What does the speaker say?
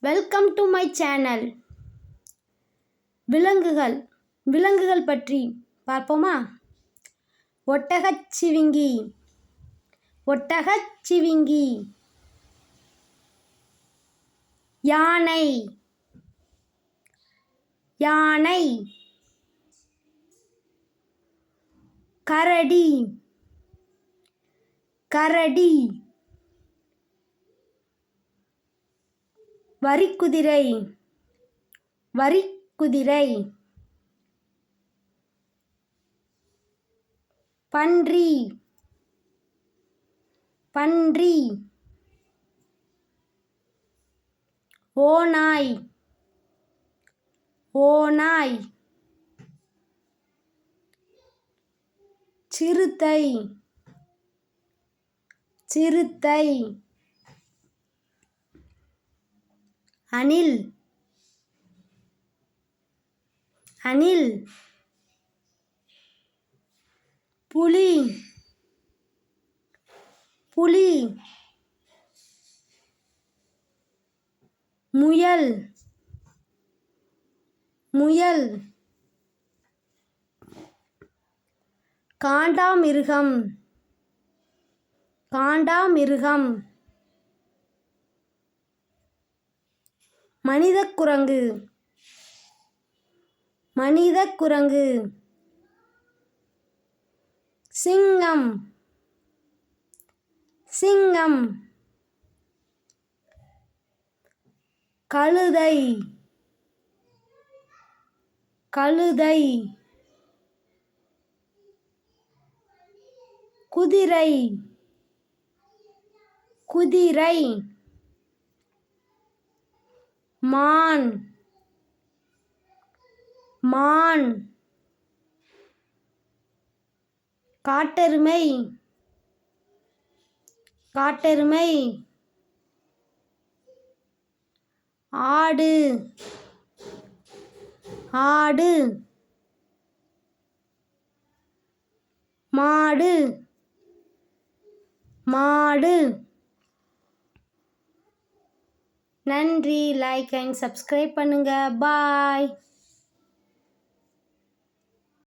Welcome to my channel. விலங்குகள் பற்றி பார்ப்போமா? ஒட்டகச்சிவிங்கி. யானை. கரடி. வரிக்குதிரை. பன்றி. ஓநாய். சிறுத்தை. அணில். புலி. முயல். காண்டாமிருகம். மனிதக்குரங்கு. சிங்கம். கழுதை. குதிரை. மான். காட்டெருமை. ஆடு. மாடு. நன்றி. லைக் அண்ட் சப்ஸ்கிரைப் பண்ணுங்க. பாய்.